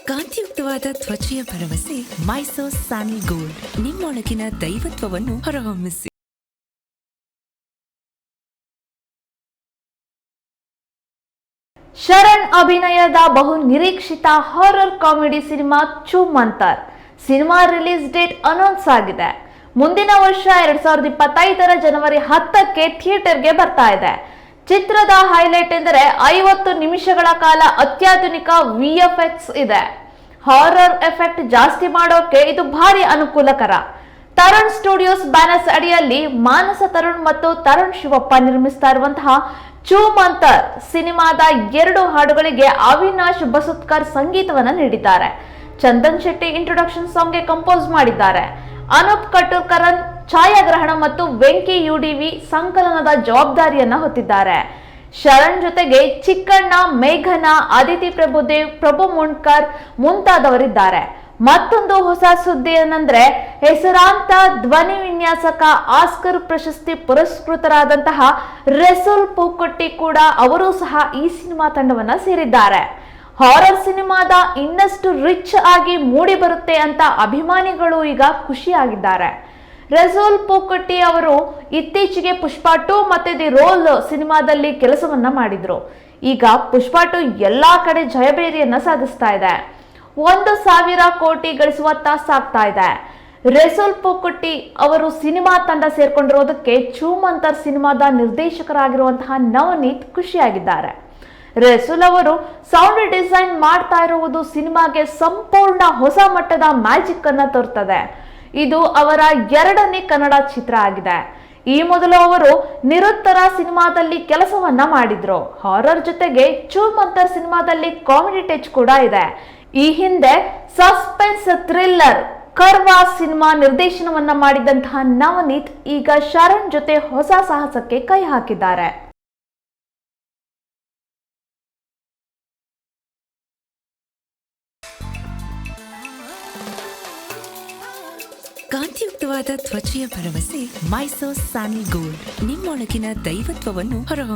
ಕಾಂತಿಯುಕ್ತವಾದ ತ್ವಚೆಯ ಭರವಸೆ Mysore sandal gold. ನಿಮ್ಮೊಳಗಿನ ದೈವತ್ವವನ್ನು ಹೊರಹೊಮ್ಮಿಸಿ. ಶರಣ್ ಅಭಿನಯದ ಬಹು ನಿರೀಕ್ಷಿತ horror comedy cinema Choomantar cinema release date announce ಆಗಿದೆ. ಮುಂದಿನ ವರ್ಷ 2025 ಜನವರಿ 10ಕ್ಕೆ ಥಿಯೇಟರ್ಗೆ ಬರ್ತಾ ಇದೆ. ಚಿತ್ರದ ಹೈಲೈಟ್ ಎಂದರೆ 50 ನಿಮಿಷಗಳ ಕಾಲ ಅತ್ಯಾಧುನಿಕ VFX ಇದೆ. ಹಾರರ್ ಎಫೆಕ್ಟ್ ಜಾಸ್ತಿ ಮಾಡೋಕೆ ಇದು ಭಾರಿ ಅನುಕೂಲಕರ. ತರುಣ್ ಸ್ಟುಡಿಯೋಸ್ ಬ್ಯಾನರ್ಸ್ ಅಡಿಯಲ್ಲಿ ಮಾನಸ ತರುಣ್ ಮತ್ತು ತರುಣ್ ಶಿವಪ್ಪ ನಿರ್ಮಿಸ್ತಾ ಇರುವಂತಹ ಚೂಮಂತರ್ ಸಿನಿಮಾದ 2 ಹಾಡುಗಳಿಗೆ ಅವಿನಾಶ್ ಬಸುತ್ಕರ್ ಸಂಗೀತವನ್ನ ನೀಡಿದ್ದಾರೆ. ಚಂದನ್ ಶೆಟ್ಟಿ ಇಂಟ್ರೊಡಕ್ಷನ್ ಸಾಂಗ್ಗೆ ಕಂಪೋಸ್ ಮಾಡಿದ್ದಾರೆ. ಅನೂಪ್ ಕಟೂರ್ಕರನ್ ಛಾಯಾಗ್ರಹಣ ಮತ್ತು ವೆಂಕಿ ಯುಡಿವಿ ಸಂಕಲನದ ಜವಾಬ್ದಾರಿಯನ್ನ ಹೊತ್ತಿದ್ದಾರೆ. ಶರಣ್ ಜೊತೆಗೆ ಚಿಕ್ಕಣ್ಣ, ಮೇಘನಾ, ಅದಿತಿ ಪ್ರಭುದೇವ್, ಪ್ರಭು ಮುಂಡ್ಕರ್ ಮುಂತಾದವರಿದ್ದಾರೆ. ಮತ್ತೊಂದು ಹೊಸ ಸುದ್ದಿ ಏನಂದ್ರೆ, ಹೆಸರಾಂತ ಧ್ವನಿ ವಿನ್ಯಾಸಕ ಆಸ್ಕರ್ ಪ್ರಶಸ್ತಿ ಪುರಸ್ಕೃತರಾದಂತಹ ರೆಸುಲ್ ಪೂಕೊಟ್ಟಿ ಕೂಡ ಅವರು ಸಹ ಈ ಸಿನಿಮಾ ತಂಡವನ್ನ ಸೇರಿದ್ದಾರೆ. ಹಾರರ್ ಸಿನಿಮಾದ ಇನ್ನಷ್ಟು ರಿಚ್ ಆಗಿ ಮೂಡಿ ಬರುತ್ತೆ ಅಂತ ಅಭಿಮಾನಿಗಳು ಈಗ ಖುಷಿಯಾಗಿದ್ದಾರೆ. ರೆಸುಲ್ ಪೂಕೊಟ್ಟಿ ಅವರು ಇತ್ತೀಚೆಗೆ ಪುಷ್ಪ 2 ಮತ್ತೆ ದಿ ರೋಲ್ ಸಿನಿಮಾದಲ್ಲಿ ಕೆಲಸವನ್ನ ಮಾಡಿದ್ರು. ಈಗ ಪುಷ್ಪ 2 ಎಲ್ಲಾ ಕಡೆ ಜಯಬೇರಿಯನ್ನ ಸಾಧಿಸ್ತಾ ಇದೆ. 1,000 ಕೋಟಿ ಗಳಿಸುವತ್ತ ಸಾಗ್ತಾ ಇದೆ. ರೆಸುಲ್ ಪೂಕೊಟ್ಟಿ ಅವರು ಸಿನಿಮಾ ತಂಡ ಸೇರ್ಕೊಂಡಿರೋದಕ್ಕೆ ಚೂಮಂತರ್ ಸಿನಿಮಾದ ನಿರ್ದೇಶಕರಾಗಿರುವಂತಹ ನವನೀತ್ ಖುಷಿಯಾಗಿದ್ದಾರೆ. ರೆಸುಲ್ ಅವರು ಸೌಂಡ್ ಡಿಸೈನ್ ಮಾಡ್ತಾ ಇರುವುದು ಸಿನಿಮಾಗೆ ಸಂಪೂರ್ಣ ಹೊಸ ಮಟ್ಟದ ಮ್ಯಾಜಿಕ್ ಅನ್ನ ತೋರ್ತದೆ. ಇದು ಅವರ 2ನೇ ಕನ್ನಡ ಚಿತ್ರ ಆಗಿದೆ. ಈ ಮೊದಲು ಅವರು ನಿರುತ್ತರ ಸಿನಿಮಾದಲ್ಲಿ ಕೆಲಸವನ್ನ ಮಾಡಿದ್ರು. ಹಾರರ್ ಜೊತೆಗೆ ಚೂಮಂತರ್ ಸಿನಿಮಾದಲ್ಲಿ ಕಾಮಿಡಿ ಟಚ್ ಕೂಡ ಇದೆ. ಈ ಹಿಂದೆ ಸಸ್ಪೆನ್ಸ್ ಥ್ರಿಲ್ಲರ್ ಕರ್ವಾ ಸಿನಿಮಾ ನಿರ್ದೇಶನವನ್ನ ಮಾಡಿದಂತಹ ನವನೀತ್ ಈಗ ಶರಣ್ ಜೊತೆ ಹೊಸ ಸಾಹಸಕ್ಕೆ ಕೈ ಹಾಕಿದ್ದಾರೆ. ಕಾಂತಿಯುಕ್ತವಾದ ತ್ವಚೆಯ ಭರವಸೆ ಮೈಸೂರ್ ಸ್ಯಾನಲ್ ಗೋಲ್ಡ್. ನಿಮ್ಮೊಳಗಿನ ದೈವತ್ವವನ್ನು ಹೊರಹೊಮ್ಮಿಸಿ.